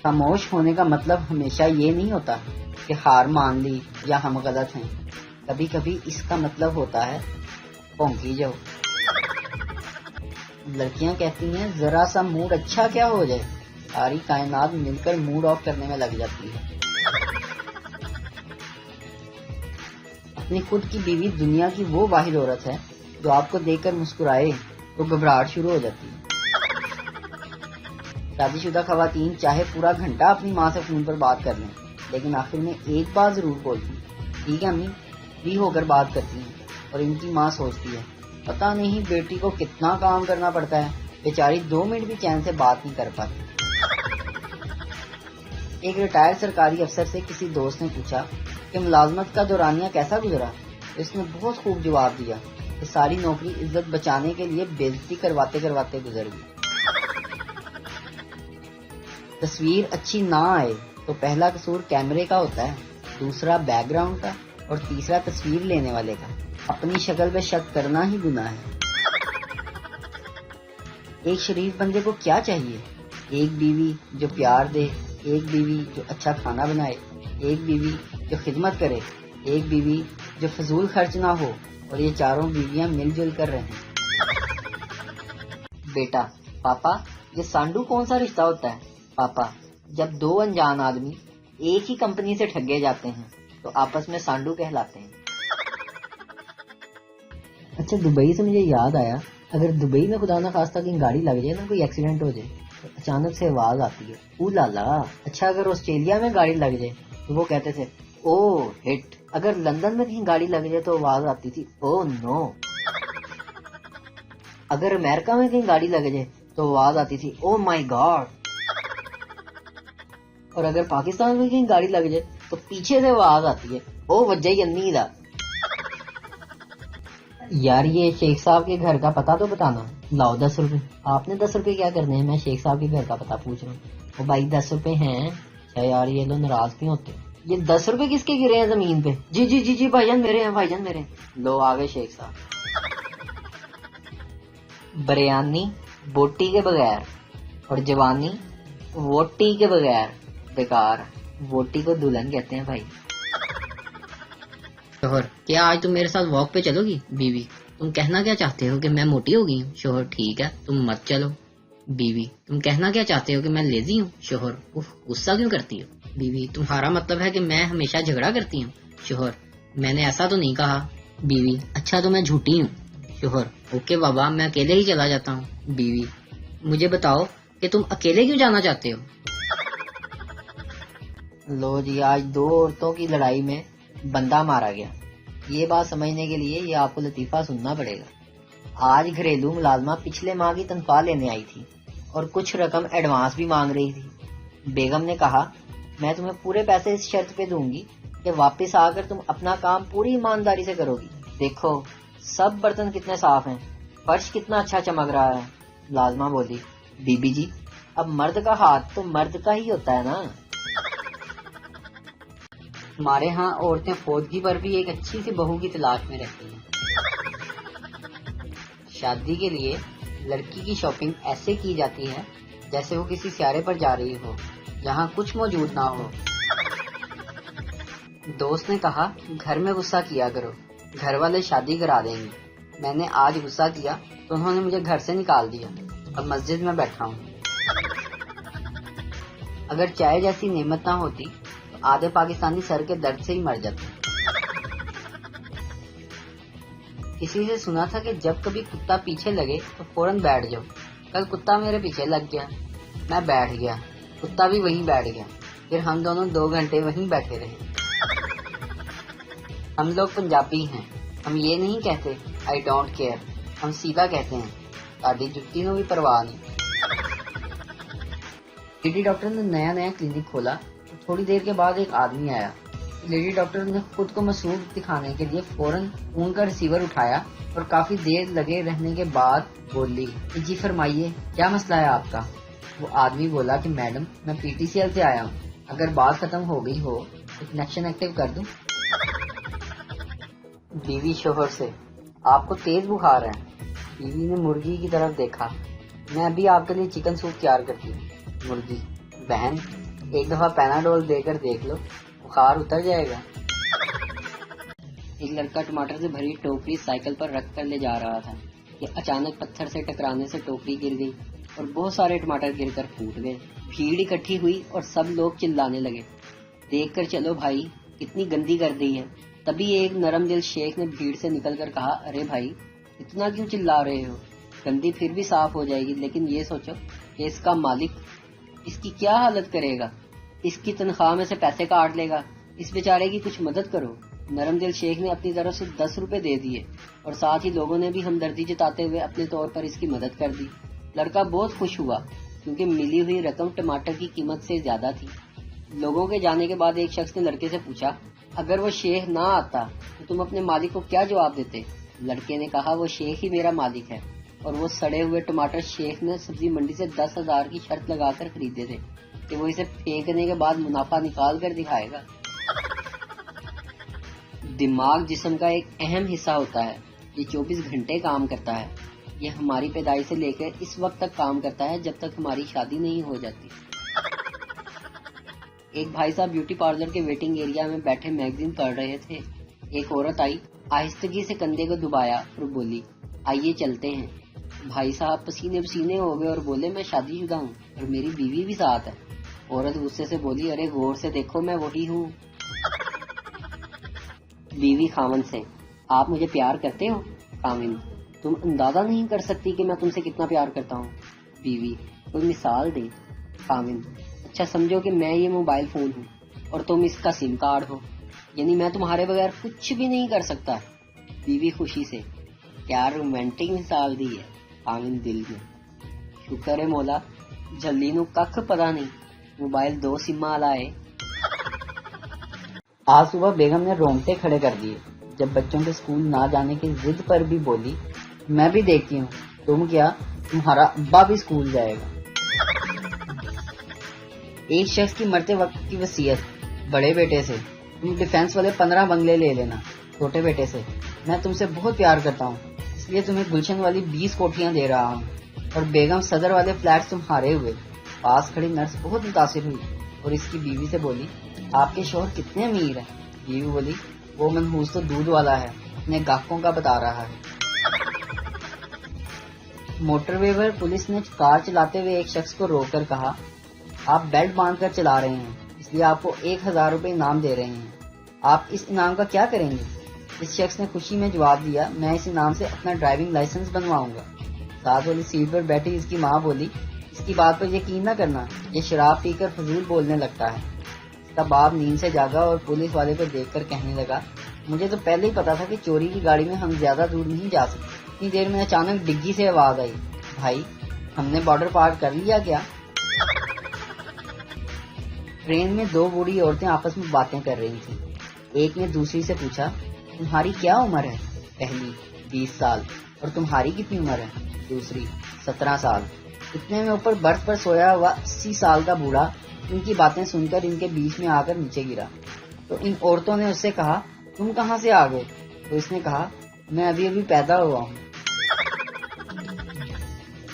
خاموش ہونے کا مطلب ہمیشہ یہ نہیں ہوتا کہ ہار مان لی یا ہم غلط ہیں. کبھی کبھی اس کا مطلب ہوتا ہے بھونکی جاؤ. لڑکیاں کہتی ہیں ذرا سا موڈ اچھا کیا ہو جائے, ساری کائنات مل کر موڈ آف کرنے میں لگ جاتی ہے. اپنی خود کی بیوی دنیا کی وہ واحد عورت ہے جو آپ کو دیکھ کر مسکرائے تو گھبراہٹ شروع ہو جاتی ہے. شادی شدہ خواتین چاہے پورا گھنٹہ اپنی ماں سے فون پر بات کر لیں, لیکن آخر میں ایک بات ضرور بولتی ہیں, ٹھیک ہے امی, فری ہو کر بات کرتی ہیں. اور ان کی ماں سوچتی ہے پتہ نہیں بیٹی کو کتنا کام کرنا پڑتا ہے, بیچاری 2 منٹ بھی چین سے بات نہیں کر پاتی. ایک ریٹائرڈ سرکاری افسر سے کسی دوست نے پوچھا کہ ملازمت کا دورانیہ کیسا گزرا. اس نے بہت خوب جواب دیا کہ ساری نوکری عزت بچانے کے لیے بےعزتی کرواتے کرواتے گزر گئی. تصویر اچھی نہ آئے تو پہلا قصور کیمرے کا ہوتا ہے, دوسرا بیک گراؤنڈ کا, اور تیسرا تصویر لینے والے کا. اپنی شکل پہ شک کرنا ہی گناہ ہے. ایک شریف بندے کو کیا چاہیے؟ ایک بیوی جو پیار دے, ایک بیوی جو اچھا کھانا بنائے, ایک بیوی جو خدمت کرے, ایک بیوی جو فضول خرچ نہ ہو, اور یہ چاروں بیویاں مل جل کر رہیں. بیٹا, پاپا یہ سانڈو کون سا رشتہ ہوتا ہے؟ پاپا, جب 2 انجان آدمی ایک ہی کمپنی سے ٹھگے جاتے ہیں تو آپس میں سانڈو کہلاتے ہیں. اچھا, دبئی سے مجھے یاد آیا, اگر دبئی میں خدا نہ خواستہ کہیں گاڑی لگ جائے نا, کوئی ایکسیڈنٹ ہو جائے, تو اچانک سے آواز آتی ہے او لالا. اچھا, اگر آسٹریلیا میں گاڑی لگ جائے تو وہ کہتے تھے او ہٹ. اگر لندن میں کہیں گاڑی لگ جائے تو آواز آتی تھی او نو. اگر امریکہ میں کہیں گاڑی لگ جائے تو آواز آتی تھی او مائی گاڈ. اور اگر پاکستان میں کہیں گاڑی لگ جائے تو پیچھے سے آواز آتی ہے او وجہ انی دا. یار یہ شیخ صاحب کے گھر کا پتہ تو بتانا. لاؤ 10 روپے. آپ نے 10 روپے کیا کرنے ہیں, میں شیخ صاحب کے گھر کا پتہ پوچھ رہا ہوں. وہ بھائی 10 روپے ہیں. اچھا یار یہ لوگ ناراض کیوں ہوتے؟ یہ 10 روپے کس کے گرے ہیں زمین پہ؟ جی جی جی جی بھائی جان میرے ہیں, بھائی جان میرے. لو آگے شیخ صاحب. بریانی بوٹی کے بغیر اور جوانی ووٹی کے بغیر بیکار. ووٹی کو دلہن کہتے ہیں بھائی. شوہر, کیا آج تم میرے ساتھ واک پہ چلو گی؟ بیوی, تم کہنا کیا چاہتے ہو کہ میں موٹی ہو گئی ہوں؟ شوہر, ٹھیک ہے تم مت چلو. بیوی, تم کہنا کیا چاہتے ہو کہ میں لیزی ہوں؟ شوہر, غصہ کیوں کرتی ہو؟ بیوی, تمہارا مطلب ہے کہ میں ہمیشہ جھگڑا کرتی ہوں؟ شوہر, میں نے ایسا تو نہیں کہا. بیوی, اچھا تو میں جھوٹی ہوں. شوہر, اوکے بابا میں اکیلے ہی چلا جاتا ہوں. بیوی, مجھے بتاؤ کہ تم اکیلے کیوں جانا چاہتے ہو؟ لو جی, آج 2 عورتوں کی لڑائی میں بندہ مارا گیا. یہ بات سمجھنے کے لیے یہ آپ کو لطیفہ سننا پڑے گا. آج گھریلو ملازمہ پچھلے ماہ کی تنخواہ لینے آئی تھی اور کچھ رقم ایڈوانس بھی مانگ رہی تھی. بیگم نے کہا میں تمہیں پورے پیسے اس شرط پہ دوں گی کہ واپس آ کر تم اپنا کام پوری ایمانداری سے کرو گی. دیکھو سب برتن کتنے صاف ہیں, فرش کتنا اچھا چمک رہا ہے. ملازمہ بولی بی بی جی, اب مرد کا ہاتھ تو مرد کا ہی ہوتا ہے نا. ہمارے ہاں عورتیں فوتگی پر بھی ایک اچھی سی بہو کی تلاش میں رہتی ہیں. شادی کے لیے لڑکی کی شاپنگ ایسے کی جاتی ہے جیسے وہ کسی سیارے پر جا رہی ہو جہاں کچھ موجود نہ ہو. دوست نے کہا گھر میں غصہ کیا کرو, گھر والے شادی کرا دیں گے. میں نے آج غصہ کیا تو انہوں نے مجھے گھر سے نکال دیا. اب مسجد میں بیٹھا ہوں. اگر چائے جیسی نعمت نہ ہوتی تو آدھے پاکستانی سر کے درد سے ہی مر جاتے. کسی سے سنا تھا کہ جب کبھی کتا پیچھے لگے تو فوراً بیٹھ جاؤ. کل کتا میرے پیچھے لگ گیا, میں بیٹھ گیا, کتا بھی وہیں بیٹھ گیا, پھر ہم دونوں 2 گھنٹے وہیں بیٹھے رہے. ہم لوگ پنجابی ہیں, ہم یہ نہیں کہتے آئی ڈونٹ کیئر, ہم سیدھا کہتے ہیں تاڑی جتی نو بھی پرواہ نہیں. لیڈی ڈاکٹر نے نیا کلینک کھولا تو تھوڑی دیر کے بعد ایک آدمی آیا. لیڈی ڈاکٹر نے خود کو مصروف دکھانے کے لیے فوراً فون کا ریسیور اٹھایا اور کافی دیر لگے رہنے کے بعد بولی جی فرمائیے کیا مسئلہ ہے آپ کا. وہ آدمی بولا کہ میڈم میں پی ٹی سی ایل سے آیا ہوں, اگر بات ختم ہو گئی ہو تو کنیکشن ایکٹیو کر دوں. بیوی شوہر سے آپ کو تیز بخار ہے. بیوی نے مرغی کی طرف دیکھا, میں ابھی آپ کے لیے چکن سوپ تیار کرتی ہوں. مرغی, بہن ایک دفعہ پیناڈول دے کر دیکھ لو، بخار اتر جائے گا۔ ایک لڑکا ٹماٹر سے بھری ٹوکری سائیکل پر رکھ کر لے جا رہا تھا کہ اچانک پتھر سے ٹکرانے سے ٹوکری گر گئی اور بہت سارے ٹماٹر گر کر پھوٹ گئے۔ بھیڑ اکٹھی ہوئی اور سب لوگ چلانے لگے، دیکھ کر چلو بھائی، کتنی گندی کر دی ہے۔ تبھی ایک نرم دل شیخ نے بھیڑ سے نکل کر کہا، ارے بھائی اتنا کیوں چلا رہے ہو، گندی پھر بھی صاف ہو جائے گی، لیکن یہ سوچو کہ اس کا مالک اس کی کیا حالت کرے گا، اس کی تنخواہ میں سے پیسے کاٹ لے گا، اس بیچارے کی کچھ مدد کرو۔ نرم دل شیخ نے اپنی طرف سے 10 روپے دے دیے اور ساتھ ہی لوگوں نے بھی ہمدردی جتاتے ہوئے اپنے طور پر اس کی مدد کر دی۔ لڑکا بہت خوش ہوا کیونکہ ملی ہوئی رقم ٹماٹر کی قیمت سے زیادہ تھی۔ لوگوں کے جانے کے بعد ایک شخص نے لڑکے سے پوچھا، اگر وہ شیخ نہ آتا تو تم اپنے مالک کو کیا جواب دیتے؟ لڑکے نے کہا، وہ شیخ ہی میرا مالک ہے اور وہ سڑے ہوئے ٹماٹر شیخ نے سبزی منڈی سے 10,000 کی شرط لگا کر خریدے تھے کہ وہ اسے پھینکنے کے بعد منافع نکال کر دکھائے گا۔ دماغ جسم کا ایک اہم حصہ ہوتا ہے، یہ 24 گھنٹے کام کرتا ہے۔ یہ ہماری پیدائش سے لے کر اس وقت تک کام کرتا ہے جب تک ہماری شادی نہیں ہو جاتی۔ ایک بھائی صاحب بیوٹی پارلر کے ویٹنگ ایریا میں بیٹھے میگزین پڑھ رہے تھے۔ ایک عورت آئی، آہستگی سے کندھے کو دبایا اور بولی، آئیے چلتے ہیں۔ بھائی صاحب پسینے پسینے ہو گئے اور بولے، میں شادی شدہ ہوں اور میری بیوی بھی ساتھ ہے۔ عورت غصے سے بولی، ارے غور سے دیکھو، میں وہی ہوں۔ بیوی خاوند سے، آپ مجھے پیار کرتے ہو؟ خاوند، تم اندازہ نہیں کر سکتی کہ میں تم سے کتنا پیار کرتا ہوں۔ بیوی، کوئی مثال دے۔ خاوند، اچھا سمجھو کہ میں یہ موبائل فون ہوں اور تم اس کا سم کارڈ ہو، یعنی میں تمہارے بغیر کچھ بھی نہیں کر سکتا۔ بیوی خوشی سے، کیا رومانٹک مثال دی ہے۔ خاوند دل میں، شکر ہے مولا، جلدی نو ککھ پتا نہیں، موبائل 2 سماں لائے۔ آج صبح بیگم نے رونگٹے کھڑے کر دیے جب بچوں کے اسکول نہ جانے کی ضد پر بھی بولی، میں بھی دیکھتی ہوں، تم کیا، تمہارا ابا بھی اسکول جائے گا۔ ایک شخص کی مرتے وقت کی وصیت بڑے بیٹے سے، تم ڈیفینس والے 15 بنگلے لے لینا۔ چھوٹے بیٹے سے، میں تم سے بہت پیار کرتا ہوں، اس لیے تمہیں گلشن والی 20 کوٹھیاں دے رہا ہوں، اور بیگم صدر والے فلیٹس تمہارے ہوئے۔ پاس کھڑی نرس بہت متاثر ہوئی اور اس کی بیوی سے بولی، آپ کے شوہر کتنے امیر ہیں؟ بیوی بولی، وہ منحوس تو دودھ والا ہے، اپنے گاہکوں کا بتا رہا ہے۔ موٹر وے پر پولیس نے کار چلاتے ہوئے ایک شخص کو روک کر کہا، آپ بیلٹ باندھ کر چلا رہے ہیں، اس لیے آپ کو 1000 روپے انعام دے رہے ہیں، آپ اس انعام کا کیا کریں گے؟ اس شخص نے خوشی میں جواب دیا، میں اس انعام سے اپنا ڈرائیونگ لائسنس بنواؤں گا۔ ساتھ والی سیٹ پر بیٹھی اس کی ماں بولی، اس کی بات پر یقین نہ کرنا، یہ شراب پی کر فضول بولنے لگتا ہے۔ اس کا باپ نیند سے جاگا اور پولیس والے کو دیکھ کر کہنے لگا، مجھے تو پہلے ہی پتا تھا کہ چوری کی گاڑی میں ہم زیادہ دور نہیں جا سکتے۔ اتنی دیر میں اچانک ڈگی سے آواز آئی، بھائی ہم نے بارڈر پار کر لیا کیا؟ ٹرین میں 2 بوڑھی عورتیں آپس میں باتیں کر رہی تھیں۔ ایک نے دوسری سے پوچھا، تمہاری کیا عمر ہے؟ پہلی، 20 سال۔ اور تمہاری کتنی عمر ہے؟ دوسری، 17 سال۔ اتنے میں اوپر برف پر سویا ہوا 80 سال کا بوڑھا ان کی باتیں سن کر ان کے بیچ میں آ کر نیچے گرا۔ تو ان عورتوں نے اس سے کہا، تم کہاں سے آ گئے؟ تو اس نے کہا، میں ابھی پیدا ہوا ہوں۔